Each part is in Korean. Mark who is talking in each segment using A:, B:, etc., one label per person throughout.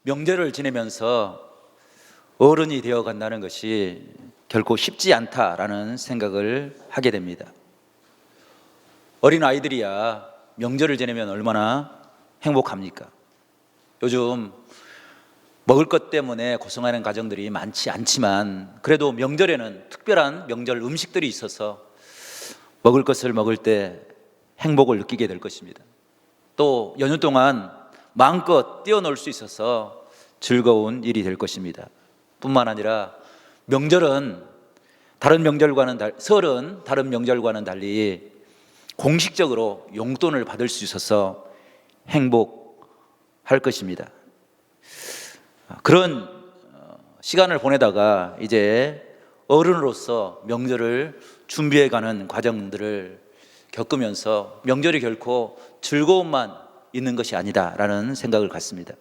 A: 명절을 지내면서 어른이 되어 간다는 것이 결코 쉽지 않다라는 생각을 하게 됩니다. 어린 아이들이야 명절을 지내면 얼마나 행복합니까? 요즘 먹을 것 때문에 고생하는 가정들이 많지 않지만 그래도 명절에는 특별한 명절 음식들이 있어서 먹을 것을 먹을 때 행복을 느끼게 될 것입니다. 또 연휴 동안 마음껏 뛰어놀 수 있어서 즐거운 일이 될 것입니다. 뿐만 아니라 명절은 설은 다른 명절과는 달리 공식적으로 용돈을 받을 수 있어서 행복할 것입니다. 그런 시간을 보내다가 이제 어른으로서 명절을 준비해가는 과정들을 겪으면서 명절이 결코 즐거움만 있는 것이 아니다라는 생각을 갖습니다.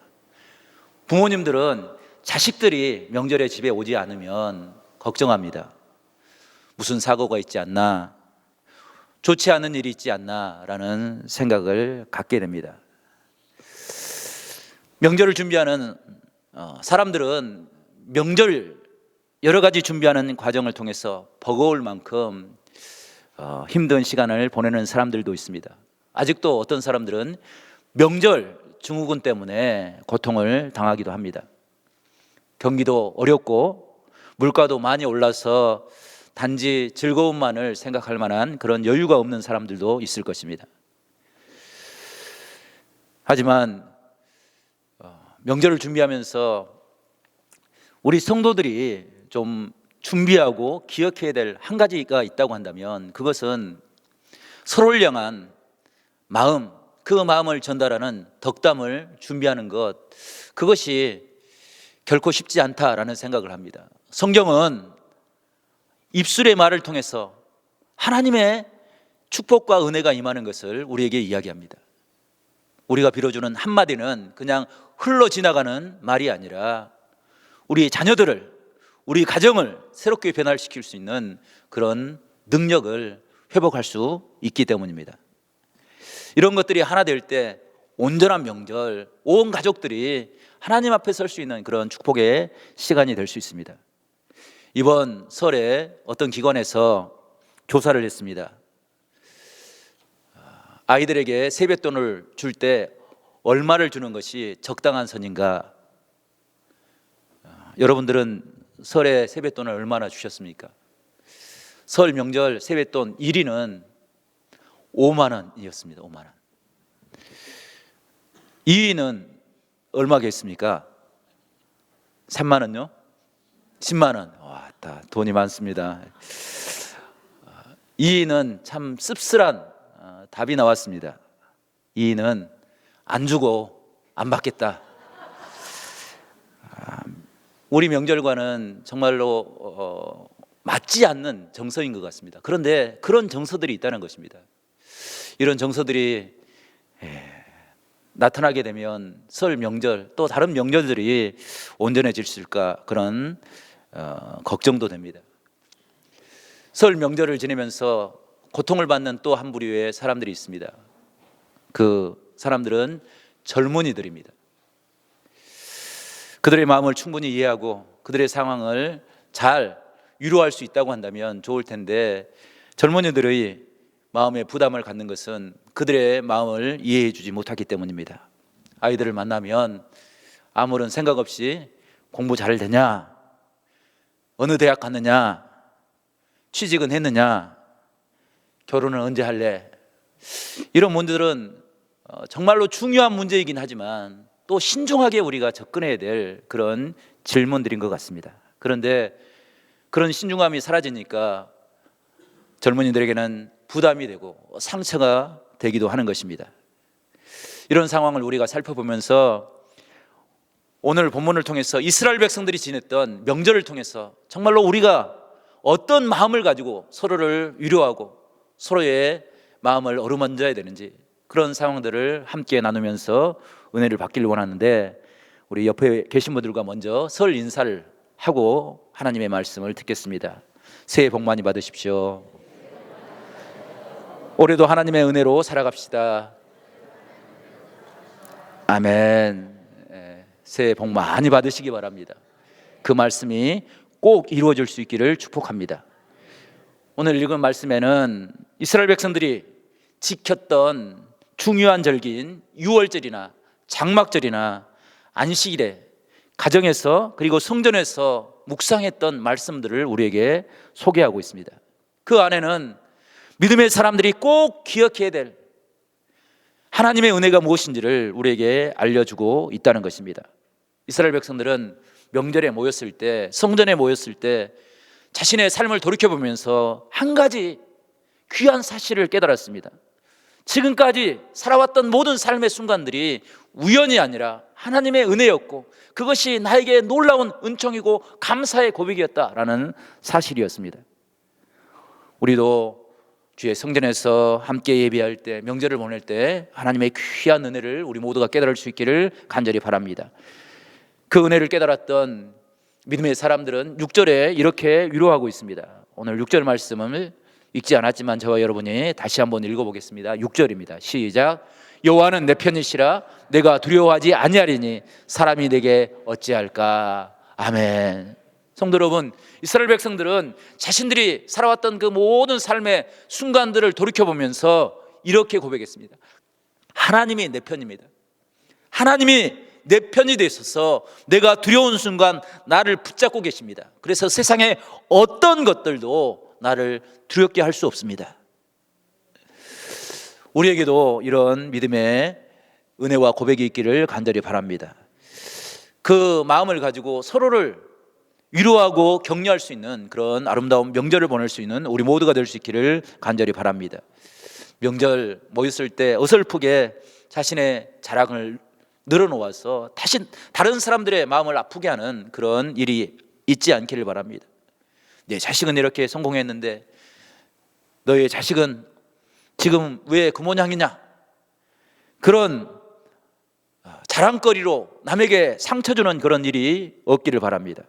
A: 부모님들은 자식들이 명절에 집에 오지 않으면 걱정합니다. 무슨 사고가 있지 않나, 좋지 않은 일이 있지 않나라는 생각을 갖게 됩니다. 명절을 준비하는 사람들은 명절 여러 가지 준비하는 과정을 통해서 버거울 만큼 힘든 시간을 보내는 사람들도 있습니다. 아직도 어떤 사람들은 명절 증후군 때문에 고통을 당하기도 합니다. 경기도 어렵고 물가도 많이 올라서 단지 즐거움만을 생각할 만한 그런 여유가 없는 사람들도 있을 것입니다. 하지만 명절을 준비하면서 우리 성도들이 좀 준비하고 기억해야 될 한 가지가 있다고 한다면 그것은 서로를 향한 마음, 그 마음을 전달하는 덕담을 준비하는 것, 그것이 결코 쉽지 않다라는 생각을 합니다. 성경은 입술의 말을 통해서 하나님의 축복과 은혜가 임하는 것을 우리에게 이야기합니다. 우리가 빌어주는 한마디는 그냥 흘러 지나가는 말이 아니라 우리 자녀들을, 우리 가정을 새롭게 변화시킬 수 있는 그런 능력을 회복할 수 있기 때문입니다. 이런 것들이 하나 될 때 온전한 명절, 온 가족들이 하나님 앞에 설 수 있는 그런 축복의 시간이 될 수 있습니다. 이번 설에 어떤 기관에서 조사를 했습니다. 아이들에게 세뱃돈을 줄 때 얼마를 주는 것이 적당한 선인가? 여러분들은 설에 세뱃돈을 얼마나 주셨습니까? 설 명절 세뱃돈 1위는 5만 원이었습니다. 5만 원. 2위는 얼마겠습니까? 3만 원요? 10만 원. 와, 돈이 많습니다. 2위는 참 씁쓸한 답이 나왔습니다. 2위는 안 주고 안 받겠다. 우리 명절과는 정말로 맞지 않는 정서인 것 같습니다. 그런데 그런 정서들이 있다는 것입니다. 이런 정서들이 나타나게 되면 설 명절 또 다른 명절들이 온전해질 수 있을까 그런 걱정도 됩니다. 설 명절을 지내면서 고통을 받는 또 한 부류의 사람들이 있습니다. 그 사람들은 젊은이들입니다. 그들의 마음을 충분히 이해하고 그들의 상황을 잘 위로할 수 있다고 한다면 좋을 텐데 젊은이들의 마음에 부담을 갖는 것은 그들의 마음을 이해해 주지 못하기 때문입니다. 아이들을 만나면 아무런 생각 없이 공부 잘 되냐, 어느 대학 갔느냐, 취직은 했느냐, 결혼은 언제 할래, 이런 문제들은 정말로 중요한 문제이긴 하지만 또 신중하게 우리가 접근해야 될 그런 질문들인 것 같습니다. 그런데 그런 신중함이 사라지니까 젊은이들에게는 부담이 되고 상처가 되기도 하는 것입니다. 이런 상황을 우리가 살펴보면서 오늘 본문을 통해서 이스라엘 백성들이 지냈던 명절을 통해서 정말로 우리가 어떤 마음을 가지고 서로를 위로하고 서로의 마음을 어루만져야 되는지 그런 상황들을 함께 나누면서 은혜를 받기를 원하는데 우리 옆에 계신 분들과 먼저 설 인사를 하고 하나님의 말씀을 듣겠습니다. 새해 복 많이 받으십시오. 올해도 하나님의 은혜로 살아갑시다. 아멘. 새해 복 많이 받으시기 바랍니다. 그 말씀이 꼭 이루어질 수 있기를 축복합니다. 오늘 읽은 말씀에는 이스라엘 백성들이 지켰던 중요한 절기인 유월절이나 장막절이나 안식일에 가정에서 그리고 성전에서 묵상했던 말씀들을 우리에게 소개하고 있습니다. 그 안에는 믿음의 사람들이 꼭 기억해야 될 하나님의 은혜가 무엇인지를 우리에게 알려주고 있다는 것입니다. 이스라엘 백성들은 명절에 모였을 때, 성전에 모였을 때 자신의 삶을 돌이켜보면서 한 가지 귀한 사실을 깨달았습니다. 지금까지 살아왔던 모든 삶의 순간들이 우연이 아니라 하나님의 은혜였고 그것이 나에게 놀라운 은총이고 감사의 고백이었다라는 사실이었습니다. 우리도 주의 성전에서 함께 예배할 때, 명절을 보낼 때 하나님의 귀한 은혜를 우리 모두가 깨달을 수 있기를 간절히 바랍니다. 그 은혜를 깨달았던 믿음의 사람들은 6절에 이렇게 위로하고 있습니다. 오늘 6절 말씀을 읽지 않았지만 저와 여러분이 다시 한번 읽어보겠습니다. 6절입니다. 시작. 여호와는 내 편이시라 내가 두려워하지 아니하리니 사람이 내게 어찌할까. 아멘. 성도 여러분, 이스라엘 백성들은 자신들이 살아왔던 그 모든 삶의 순간들을 돌이켜보면서 이렇게 고백했습니다. 하나님이 내 편입니다. 하나님이 내 편이 되셔서 내가 두려운 순간 나를 붙잡고 계십니다. 그래서 세상의 어떤 것들도 나를 두렵게 할 수 없습니다. 우리에게도 이런 믿음의 은혜와 고백이 있기를 간절히 바랍니다. 그 마음을 가지고 서로를 위로하고 격려할 수 있는 그런 아름다운 명절을 보낼 수 있는 우리 모두가 될 수 있기를 간절히 바랍니다. 명절 모였을 때 어설프게 자신의 자랑을 늘어놓아서 다른 사람들의 마음을 아프게 하는 그런 일이 있지 않기를 바랍니다. 내 자식은 이렇게 성공했는데 너의 자식은 지금 왜 그 모양이냐, 그런 자랑거리로 남에게 상처 주는 그런 일이 없기를 바랍니다.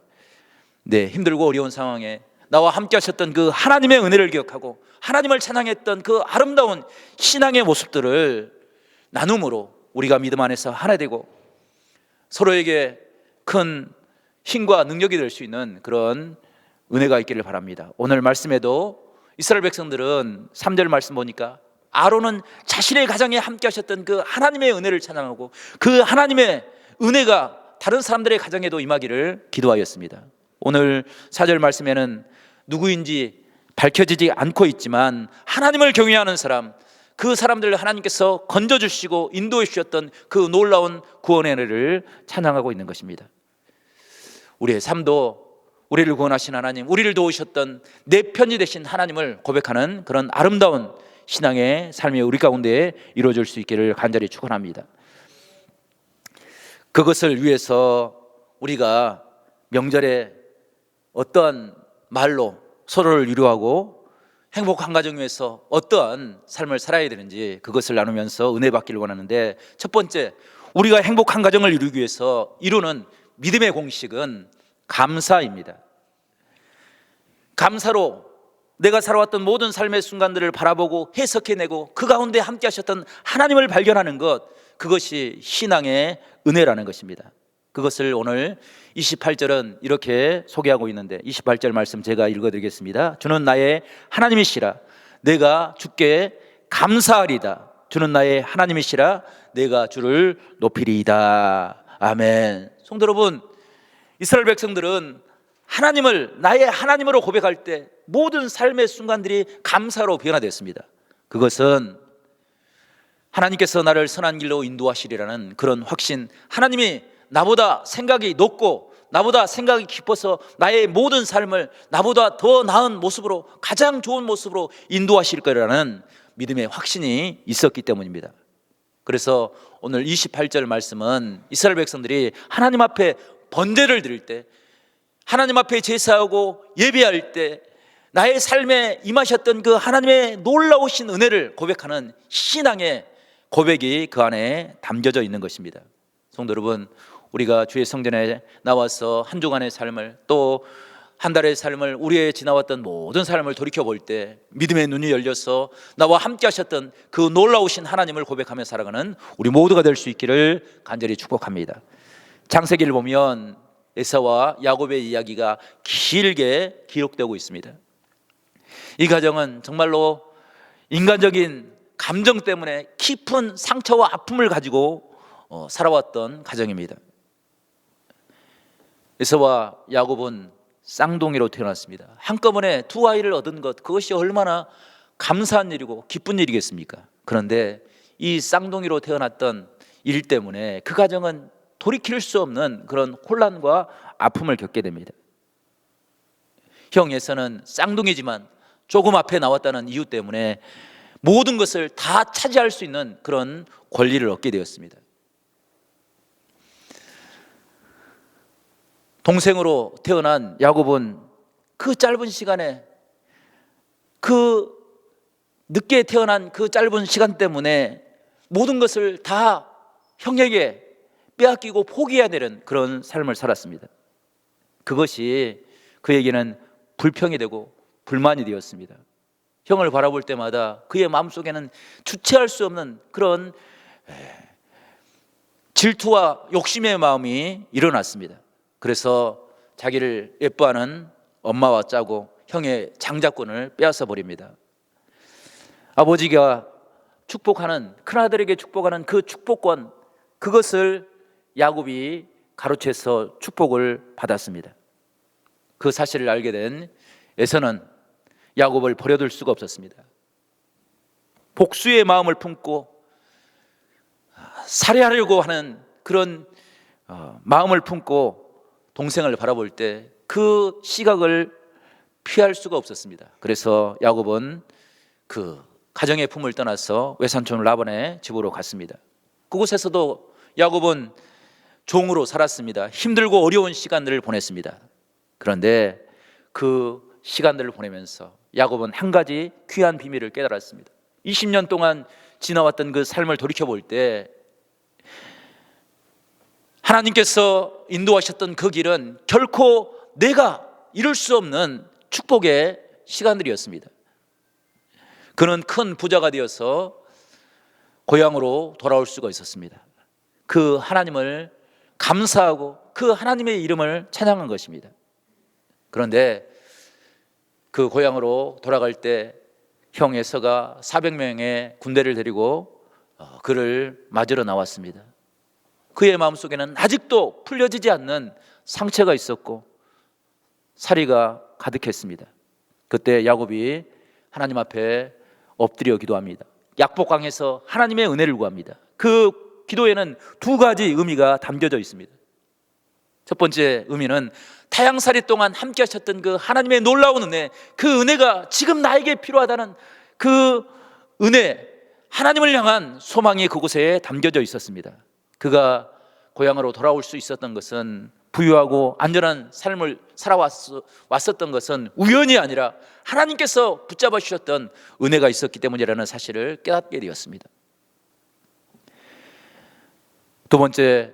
A: 네, 힘들고 어려운 상황에 나와 함께 하셨던 그 하나님의 은혜를 기억하고 하나님을 찬양했던 그 아름다운 신앙의 모습들을 나눔으로 우리가 믿음 안에서 하나 되고 서로에게 큰 힘과 능력이 될 수 있는 그런 은혜가 있기를 바랍니다. 오늘 말씀에도 이스라엘 백성들은 3절 말씀 보니까 아론은 자신의 가정에 함께 하셨던 그 하나님의 은혜를 찬양하고 그 하나님의 은혜가 다른 사람들의 가정에도 임하기를 기도하였습니다. 오늘 4절 말씀에는 누구인지 밝혀지지 않고 있지만 하나님을 경외하는 사람, 그 사람들을 하나님께서 건져주시고 인도해 주셨던 그 놀라운 구원의 은혜를 찬양하고 있는 것입니다. 우리의 삶도 우리를 구원하신 하나님, 우리를 도우셨던 내 편이 되신 하나님을 고백하는 그런 아름다운 신앙의 삶이 우리 가운데 이루어질 수 있기를 간절히 축원합니다. 그것을 위해서 우리가 명절에 어떠한 말로 서로를 위로하고 행복한 가정 위해서 어떠한 삶을 살아야 되는지 그것을 나누면서 은혜 받기를 원하는데, 첫 번째, 우리가 행복한 가정을 이루기 위해서 이루는 믿음의 공식은 감사입니다. 감사로 내가 살아왔던 모든 삶의 순간들을 바라보고 해석해내고 그 가운데 함께 하셨던 하나님을 발견하는 것, 그것이 신앙의 은혜라는 것입니다. 그것을 오늘 28절은 이렇게 소개하고 있는데, 28절 말씀 제가 읽어드리겠습니다. 주는 나의 하나님이시라 내가 주께 감사하리다. 주는 나의 하나님이시라 내가 주를 높이리이다. 아멘. 성도 여러분, 이스라엘 백성들은 하나님을 나의 하나님으로 고백할 때 모든 삶의 순간들이 감사로 변화됐습니다. 그것은 하나님께서 나를 선한 길로 인도하시리라는 그런 확신, 하나님이 나보다 생각이 높고 나보다 생각이 깊어서 나의 모든 삶을 나보다 더 나은 모습으로, 가장 좋은 모습으로 인도하실 거라는 믿음의 확신이 있었기 때문입니다. 그래서 오늘 28절 말씀은 이스라엘 백성들이 하나님 앞에 번제를 드릴 때, 하나님 앞에 제사하고 예배할 때 나의 삶에 임하셨던 그 하나님의 놀라우신 은혜를 고백하는 신앙의 고백이 그 안에 담겨져 있는 것입니다. 성도 여러분, 우리가 주의 성전에 나와서 한 주간의 삶을, 또 한 달의 삶을, 우리의 지나왔던 모든 삶을 돌이켜볼 때 믿음의 눈이 열려서 나와 함께 하셨던 그 놀라우신 하나님을 고백하며 살아가는 우리 모두가 될 수 있기를 간절히 축복합니다. 창세기를 보면 에사와 야곱의 이야기가 길게 기록되고 있습니다. 이 가정은 정말로 인간적인 감정 때문에 깊은 상처와 아픔을 가지고 살아왔던 가정입니다. 에사와 야곱은 쌍둥이로 태어났습니다. 한꺼번에 두 아이를 얻은 것, 그것이 얼마나 감사한 일이고 기쁜 일이겠습니까? 그런데 이 쌍둥이로 태어났던 일 때문에 그 가정은 돌이킬 수 없는 그런 혼란과 아픔을 겪게 됩니다. 형 에사는 쌍둥이지만 조금 앞에 나왔다는 이유 때문에 모든 것을 다 차지할 수 있는 그런 권리를 얻게 되었습니다. 동생으로 태어난 야곱은 그 짧은 시간에, 그 늦게 태어난 그 짧은 시간 때문에 모든 것을 다 형에게 빼앗기고 포기해야 되는 그런 삶을 살았습니다. 그것이 그에게는 불평이 되고 불만이 되었습니다. 형을 바라볼 때마다 그의 마음속에는 주체할 수 없는 그런 질투와 욕심의 마음이 일어났습니다. 그래서 자기를 예뻐하는 엄마와 짜고 형의 장자권을 빼앗아 버립니다. 아버지가 축복하는, 큰아들에게 축복하는 그 축복권, 그것을 야곱이 가로채서 축복을 받았습니다. 그 사실을 알게 된 에서는 야곱을 버려둘 수가 없었습니다. 복수의 마음을 품고 살해하려고 하는 그런 마음을 품고 동생을 바라볼 때 그 시각을 피할 수가 없었습니다. 그래서 야곱은 그 가정의 품을 떠나서 외삼촌 라반의 집으로 갔습니다. 그곳에서도 야곱은 종으로 살았습니다. 힘들고 어려운 시간들을 보냈습니다. 그런데 그 시간들을 보내면서 야곱은 한 가지 귀한 비밀을 깨달았습니다. 20년 동안 지나왔던 그 삶을 돌이켜볼 때 하나님께서 인도하셨던 그 길은 결코 내가 이룰 수 없는 축복의 시간들이었습니다. 그는 큰 부자가 되어서 고향으로 돌아올 수가 있었습니다. 그 하나님을 감사하고 그 하나님의 이름을 찬양한 것입니다. 그런데 그 고향으로 돌아갈 때 형 에서가 400명의 군대를 데리고 그를 맞으러 나왔습니다. 그의 마음속에는 아직도 풀려지지 않는 상처가 있었고 살이가 가득했습니다. 그때 야곱이 하나님 앞에 엎드려 기도합니다. 약복강에서 하나님의 은혜를 구합니다. 그 기도에는 두 가지 의미가 담겨져 있습니다. 첫 번째 의미는 타향살이 동안 함께 하셨던 그 하나님의 놀라운 은혜, 그 은혜가 지금 나에게 필요하다는 그 은혜, 하나님을 향한 소망이 그곳에 담겨져 있었습니다. 그가 고향으로 돌아올 수 있었던 것은, 부유하고 안전한 삶을 살아왔었던 것은 우연이 아니라 하나님께서 붙잡아 주셨던 은혜가 있었기 때문이라는 사실을 깨닫게 되었습니다. 두 번째,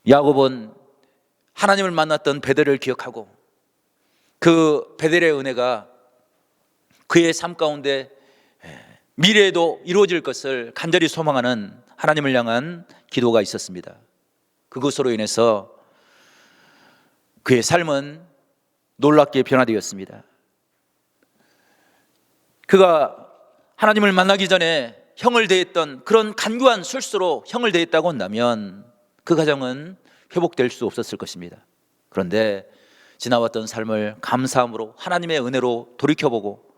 A: 야곱은 하나님을 만났던 베델을 기억하고 그 베델의 은혜가 그의 삶 가운데 미래에도 이루어질 것을 간절히 소망하는 하나님을 향한 기도가 있었습니다. 그것으로 인해서 그의 삶은 놀랍게 변화되었습니다. 그가 하나님을 만나기 전에 형을 대했던 그런 간교한 술수로 형을 대했다고 한다면 그 가정은 회복될 수 없었을 것입니다. 그런데 지나왔던 삶을 감사함으로 하나님의 은혜로 돌이켜보고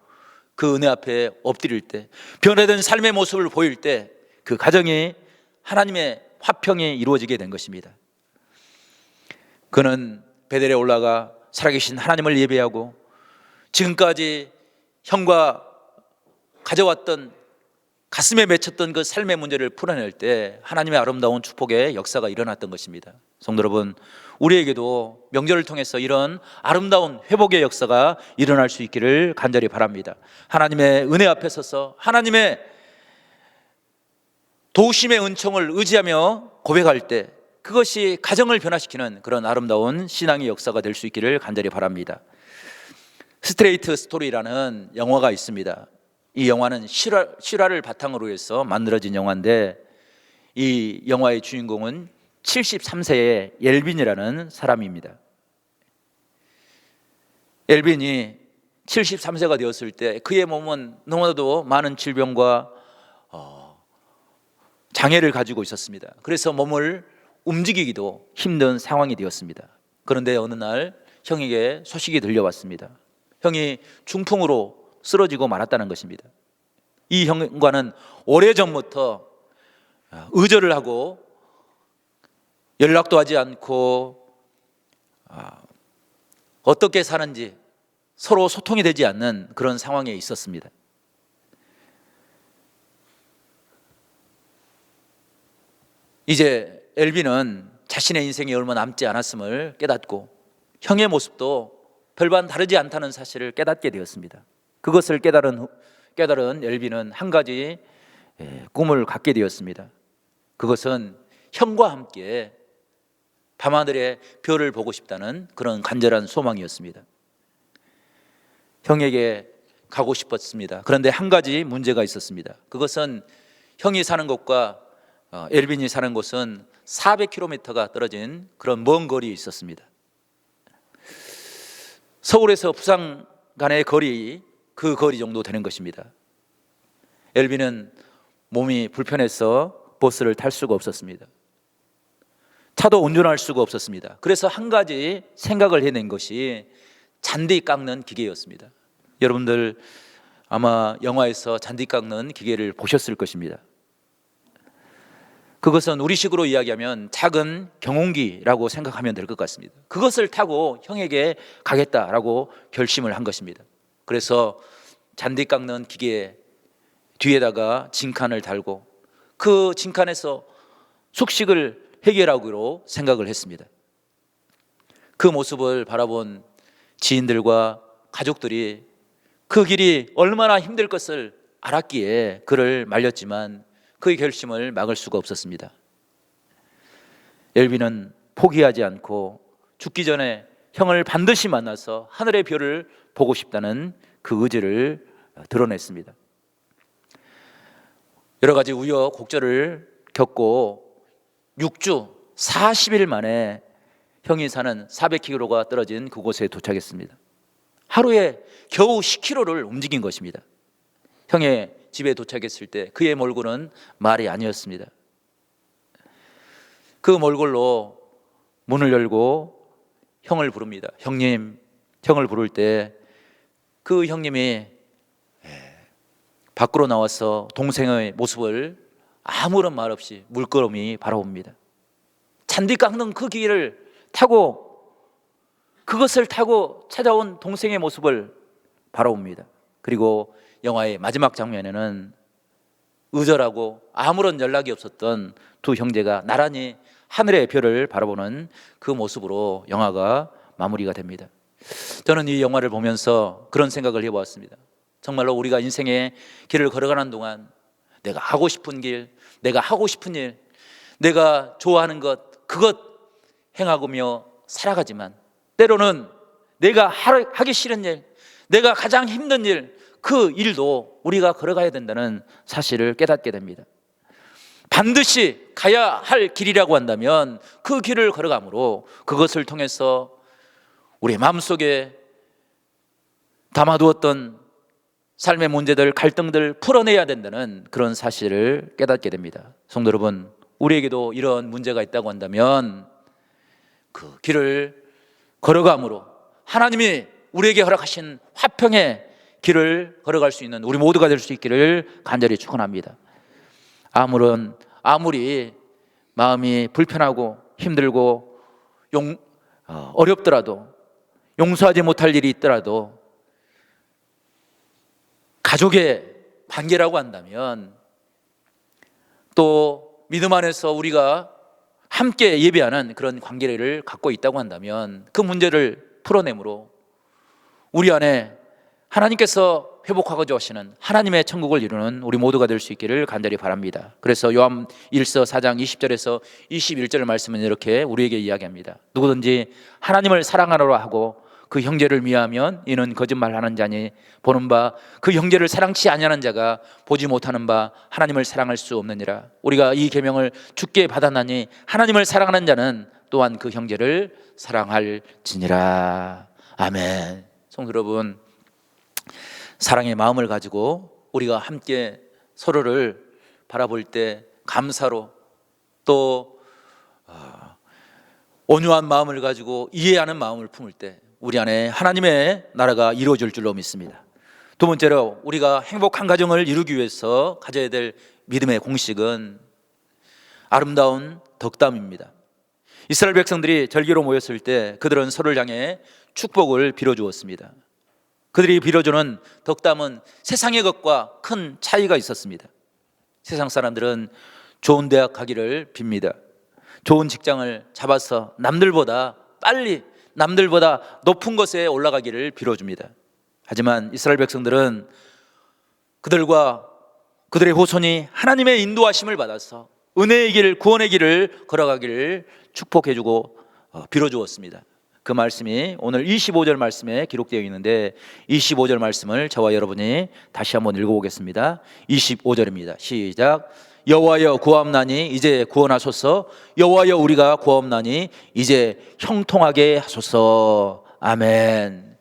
A: 그 은혜 앞에 엎드릴 때, 변화된 삶의 모습을 보일 때 그 가정이 하나님의 화평이 이루어지게 된 것입니다. 그는 베델에 올라가 살아계신 하나님을 예배하고 지금까지 형과 가져왔던, 가슴에 맺혔던 그 삶의 문제를 풀어낼 때 하나님의 아름다운 축복의 역사가 일어났던 것입니다. 성도 여러분, 우리에게도 명절을 통해서 이런 아름다운 회복의 역사가 일어날 수 있기를 간절히 바랍니다. 하나님의 은혜 앞에 서서 하나님의 도우심의 은총을 의지하며 고백할 때 그것이 가정을 변화시키는 그런 아름다운 신앙의 역사가 될 수 있기를 간절히 바랍니다. 스트레이트 스토리라는 영화가 있습니다. 이 영화는 실화를 바탕으로 해서 만들어진 영화인데 이 영화의 주인공은 73세의 엘빈이라는 사람입니다. 엘빈이 73세가 되었을 때 그의 몸은 너무나도 많은 질병과 장애를 가지고 있었습니다. 그래서 몸을 움직이기도 힘든 상황이 되었습니다. 그런데 어느 날 형에게 소식이 들려왔습니다. 형이 중풍으로 쓰러지고 말았다는 것입니다. 이 형과는 오래전부터 의절을 하고 연락도 하지 않고 어떻게 사는지 서로 소통이 되지 않는 그런 상황에 있었습니다. 이제 엘빈은 자신의 인생이 얼마 남지 않았음을 깨닫고 형의 모습도 별반 다르지 않다는 사실을 깨닫게 되었습니다. 그것을 깨달은 엘빈은 한 가지 꿈을 갖게 되었습니다. 그것은 형과 함께 밤하늘의 별을 보고 싶다는 그런 간절한 소망이었습니다. 형에게 가고 싶었습니다. 그런데 한 가지 문제가 있었습니다. 그것은 형이 사는 곳과 엘빈이 사는 곳은 400km가 떨어진 그런 먼 거리에 있었습니다. 서울에서 부산 간의 거리, 그 거리 정도 되는 것입니다. 엘빈은 몸이 불편해서 버스를 탈 수가 없었습니다. 차도 운전할 수가 없었습니다. 그래서 한 가지 생각을 해낸 것이 잔디 깎는 기계였습니다. 여러분들 아마 영화에서 잔디 깎는 기계를 보셨을 것입니다. 그것은 우리식으로 이야기하면 작은 경운기라고 생각하면 될 것 같습니다. 그것을 타고 형에게 가겠다라고 결심을 한 것입니다. 그래서 잔디 깎는 기계 뒤에다가 진칸을 달고 그 진칸에서 숙식을 해결하기로 생각을 했습니다. 그 모습을 바라본 지인들과 가족들이 그 길이 얼마나 힘들 것을 알았기에 그를 말렸지만 그의 결심을 막을 수가 없었습니다. 엘빈은 포기하지 않고 죽기 전에 형을 반드시 만나서 하늘의 별을 보고 싶다는 그 의지를 드러냈습니다. 여러 가지 우여곡절을 겪고 6주 40일 만에 형이 사는 400km가 떨어진 그곳에 도착했습니다. 하루에 겨우 10km를 움직인 것입니다. 형의 집에 도착했을 때 그의 몰골은 말이 아니었습니다. 그 몰골로 문을 열고 형을 부릅니다. 형님, 형을 부를 때 그 형님이 밖으로 나와서 동생의 모습을 아무런 말 없이 물끄러미 바라봅니다. 잔디 깎는 그 기계를 타고 그것을 타고 찾아온 동생의 모습을 바라봅니다. 그리고 영화의 마지막 장면에는 의절하고 아무런 연락이 없었던 두 형제가 나란히 하늘의 별을 바라보는 그 모습으로 영화가 마무리가 됩니다. 저는 이 영화를 보면서 그런 생각을 해보았습니다. 정말로 우리가 인생의 길을 걸어가는 동안 내가 하고 싶은 길, 내가 하고 싶은 일, 내가 좋아하는 것, 그것 행하고며 살아가지만 때로는 내가 하기 싫은 일, 내가 가장 힘든 일, 그 일도 우리가 걸어가야 된다는 사실을 깨닫게 됩니다. 반드시 가야 할 길이라고 한다면 그 길을 걸어가므로 그것을 통해서 우리 마음속에 담아두었던 삶의 문제들, 갈등들 풀어내야 된다는 그런 사실을 깨닫게 됩니다. 성도 여러분, 우리에게도 이런 문제가 있다고 한다면 그 길을 걸어감으로 하나님이 우리에게 허락하신 화평의 길을 걸어갈 수 있는 우리 모두가 될 수 있기를 간절히 축원합니다. 아무리 마음이 불편하고 힘들고 어렵더라도 용서하지 못할 일이 있더라도 가족의 관계라고 한다면 또 믿음 안에서 우리가 함께 예배하는 그런 관계를 갖고 있다고 한다면 그 문제를 풀어내므로 우리 안에 하나님께서 회복하고자 하시는 하나님의 천국을 이루는 우리 모두가 될 수 있기를 간절히 바랍니다. 그래서 요한 1서 4장 20절에서 21절 말씀은 이렇게 우리에게 이야기합니다. 누구든지 하나님을 사랑하노라 하고 그 형제를 미워하면 이는 거짓말하는 자니 보는 바 그 형제를 사랑치 아니하는 자가 보지 못하는 바 하나님을 사랑할 수 없느니라. 우리가 이 계명을 주께 받았나니 하나님을 사랑하는 자는 또한 그 형제를 사랑할지니라. 아멘. 성도 여러분, 사랑의 마음을 가지고 우리가 함께 서로를 바라볼 때 감사로 또 온유한 마음을 가지고 이해하는 마음을 품을 때 우리 안에 하나님의 나라가 이루어질 줄로 믿습니다. 두 번째로, 우리가 행복한 가정을 이루기 위해서 가져야 될 믿음의 공식은 아름다운 덕담입니다. 이스라엘 백성들이 절기로 모였을 때 그들은 서로를 향해 축복을 빌어주었습니다. 그들이 빌어주는 덕담은 세상의 것과 큰 차이가 있었습니다. 세상 사람들은 좋은 대학 가기를 빕니다. 좋은 직장을 잡아서 남들보다 빨리, 남들보다 높은 곳에 올라가기를 빌어줍니다. 하지만 이스라엘 백성들은 그들과 그들의 후손이 하나님의 인도하심을 받아서 은혜의 길, 구원의 길을 걸어가기를 축복해주고 빌어주었습니다. 그 말씀이 오늘 25절 말씀에 기록되어 있는데 25절 말씀을 저와 여러분이 다시 한번 읽어보겠습니다. 25절입니다. 시작. 여호와여 구하옵나니 이제 구원하소서. 여호와여 우리가 구하옵나니 이제 형통하게 하소서. 아멘.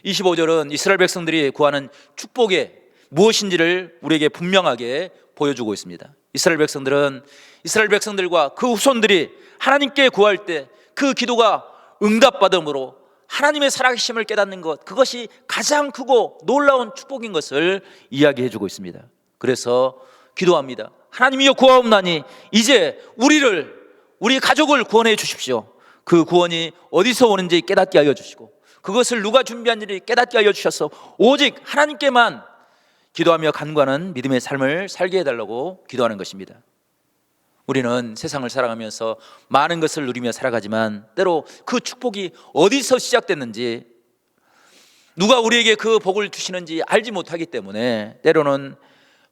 A: 25절은 이스라엘 백성들이 구하는 축복의 무엇인지를 우리에게 분명하게 보여주고 있습니다. 이스라엘 백성들은 이스라엘 백성들과 그 후손들이 하나님께 구할 때 그 기도가 응답받음으로 하나님의 살아계심을 깨닫는 것, 그것이 가장 크고 놀라운 축복인 것을 이야기해 주고 있습니다. 그래서 기도합니다. 하나님이여 구하옵나니 이제 우리 가족을 구원해 주십시오. 그 구원이 어디서 오는지 깨닫게 하여 주시고 그것을 누가 준비한지 깨닫게 하여 주셔서 오직 하나님께만 기도하며 간구하는 믿음의 삶을 살게 해달라고 기도하는 것입니다. 우리는 세상을 살아가면서 많은 것을 누리며 살아가지만 때로 그 축복이 어디서 시작됐는지, 누가 우리에게 그 복을 주시는지 알지 못하기 때문에 때로는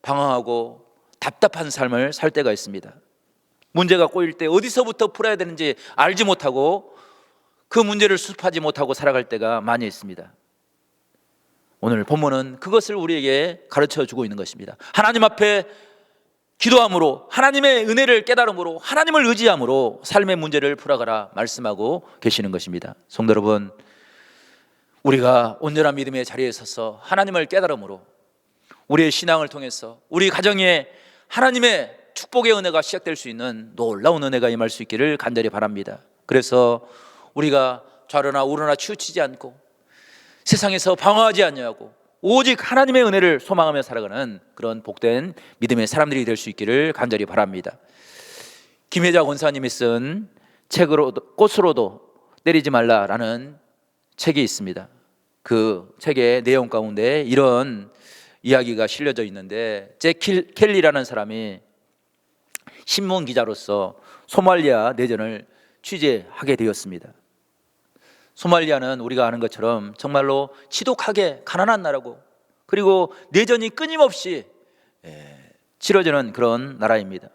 A: 방황하고 답답한 삶을 살 때가 있습니다. 문제가 꼬일 때 어디서부터 풀어야 되는지 알지 못하고 그 문제를 수습하지 못하고 살아갈 때가 많이 있습니다. 오늘 본문은 그것을 우리에게 가르쳐 주고 있는 것입니다. 하나님 앞에 기도함으로, 하나님의 은혜를 깨달음으로, 하나님을 의지함으로 삶의 문제를 풀어가라 말씀하고 계시는 것입니다. 성도 여러분, 우리가 온전한 믿음의 자리에 서서 하나님을 깨달음으로 우리의 신앙을 통해서 우리 가정에 하나님의 축복의 은혜가 시작될 수 있는 놀라운 은혜가 임할 수 있기를 간절히 바랍니다. 그래서 우리가 좌로나 우로나 치우치지 않고 세상에서 방황하지 않냐고 오직 하나님의 은혜를 소망하며 살아가는 그런 복된 믿음의 사람들이 될 수 있기를 간절히 바랍니다. 김혜자 권사님이 쓴 꽃으로도 때리지 말라라는 책이 있습니다. 그 책의 내용 가운데 이런 이야기가 실려져 있는데, 잭 켈리라는 사람이 신문 기자로서 소말리아 내전을 취재하게 되었습니다. 소말리아는 우리가 아는 것처럼 정말로 지독하게 가난한 나라고, 그리고 내전이 끊임없이 치러지는 그런 나라입니다.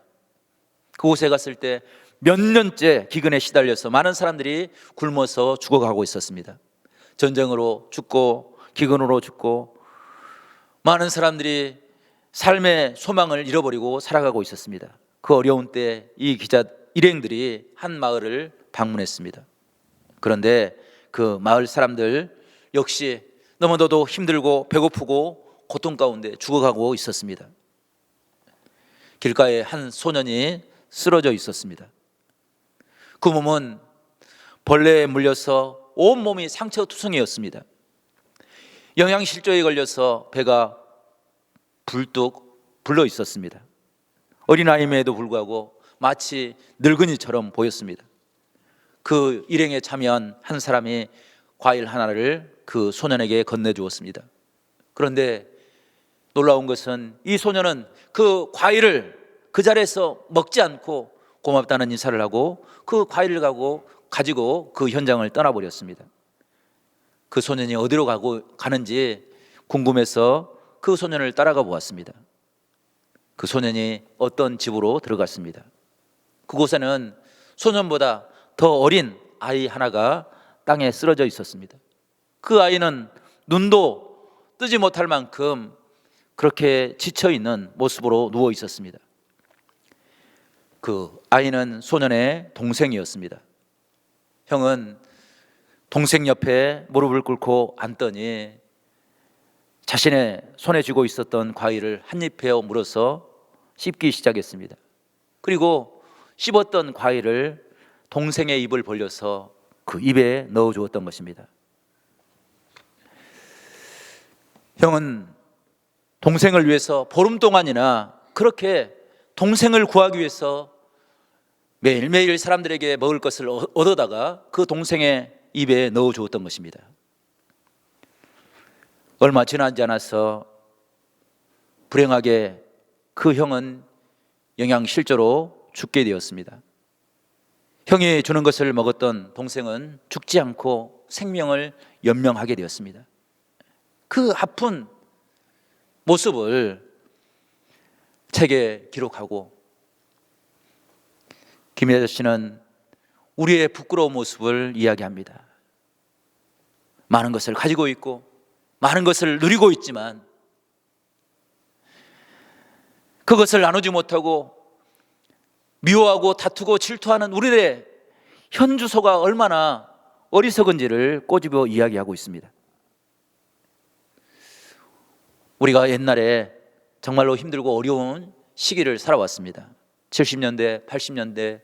A: 그곳에 갔을 때 몇 년째 기근에 시달려서 많은 사람들이 굶어서 죽어가고 있었습니다. 전쟁으로 죽고 기근으로 죽고 많은 사람들이 삶의 소망을 잃어버리고 살아가고 있었습니다. 그 어려운 때 이 기자 일행들이 한 마을을 방문했습니다. 그런데 그 마을 사람들 역시 너무나도 힘들고 배고프고 고통 가운데 죽어가고 있었습니다. 길가에 한 소년이 쓰러져 있었습니다. 그 몸은 벌레에 물려서 온몸이 상처투성이었습니다. 영양실조에 걸려서 배가 불뚝 불러 있었습니다. 어린아이임에도 불구하고 마치 늙은이처럼 보였습니다. 그 일행에 참여한 한 사람이 과일 하나를 그 소년에게 건네주었습니다. 그런데 놀라운 것은 이 소년은 그 과일을 그 자리에서 먹지 않고 고맙다는 인사를 하고 그 과일을 가지고 그 현장을 떠나버렸습니다. 그 소년이 어디로 가는지 궁금해서 그 소년을 따라가 보았습니다. 그 소년이 어떤 집으로 들어갔습니다. 그곳에는 소년보다 더 어린 아이 하나가 땅에 쓰러져 있었습니다. 그 아이는 눈도 뜨지 못할 만큼 그렇게 지쳐있는 모습으로 누워 있었습니다. 그 아이는 소년의 동생이었습니다. 형은 동생 옆에 무릎을 꿇고 앉더니 자신의 손에 쥐고 있었던 과일을 한 입 베어 물어서 씹기 시작했습니다. 그리고 씹었던 과일을 동생의 입을 벌려서 그 입에 넣어 주었던 것입니다. 형은 동생을 위해서 보름 동안이나 그렇게 동생을 구하기 위해서 매일매일 사람들에게 먹을 것을 얻어다가 그 동생의 입에 넣어 주었던 것입니다. 얼마 지나지 않아서 불행하게 그 형은 영양실조로 죽게 되었습니다. 형이 주는 것을 먹었던 동생은 죽지 않고 생명을 연명하게 되었습니다. 그 아픈 모습을 책에 기록하고 김혜자 씨는 우리의 부끄러운 모습을 이야기합니다. 많은 것을 가지고 있고 많은 것을 누리고 있지만 그것을 나누지 못하고 미워하고 다투고 질투하는 우리의 현 주소가 얼마나 어리석은지를 꼬집어 이야기하고 있습니다. 우리가 옛날에 정말로 힘들고 어려운 시기를 살아왔습니다. 70년대, 80년대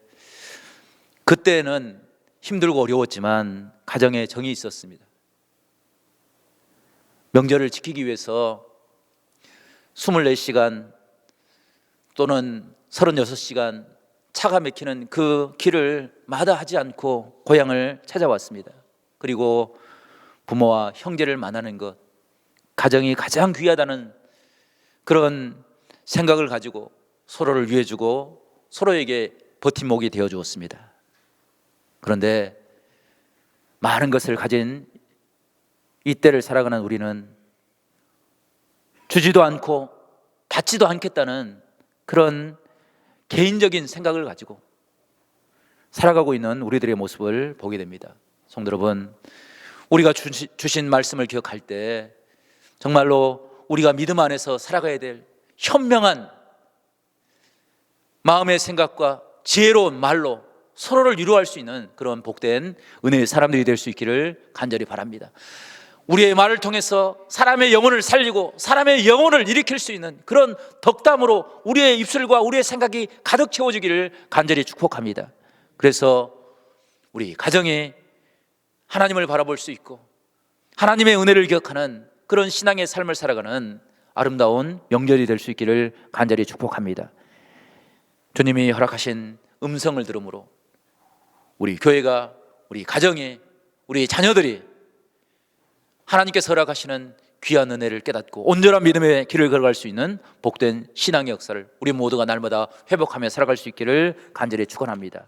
A: 그때는 힘들고 어려웠지만 가정에 정이 있었습니다. 명절을 지키기 위해서 24시간 또는 36시간 차가 막히는 그 길을 마다하지 않고 고향을 찾아왔습니다. 그리고 부모와 형제를 만나는 것, 가정이 가장 귀하다는 그런 생각을 가지고 서로를 위해주고 서로에게 버팀목이 되어 주었습니다. 그런데 많은 것을 가진 이때를 살아가는 우리는 주지도 않고 받지도 않겠다는 그런 개인적인 생각을 가지고 살아가고 있는 우리들의 모습을 보게 됩니다. 성도 여러분, 우리가 주신 말씀을 기억할 때 정말로 우리가 믿음 안에서 살아가야 될 현명한 마음의 생각과 지혜로운 말로 서로를 위로할 수 있는 그런 복된 은혜의 사람들이 될 수 있기를 간절히 바랍니다. 우리의 말을 통해서 사람의 영혼을 살리고 사람의 영혼을 일으킬 수 있는 그런 덕담으로 우리의 입술과 우리의 생각이 가득 채워지기를 간절히 축복합니다. 그래서 우리 가정이 하나님을 바라볼 수 있고 하나님의 은혜를 기억하는 그런 신앙의 삶을 살아가는 아름다운 명절이 될 수 있기를 간절히 축복합니다. 주님이 허락하신 음성을 들음으로 우리 교회가, 우리 가정이, 우리 자녀들이 하나님께서 허락하시는 귀한 은혜를 깨닫고 온전한 믿음의 길을 걸어갈 수 있는 복된 신앙의 역사를 우리 모두가 날마다 회복하며 살아갈 수 있기를 간절히 축원합니다.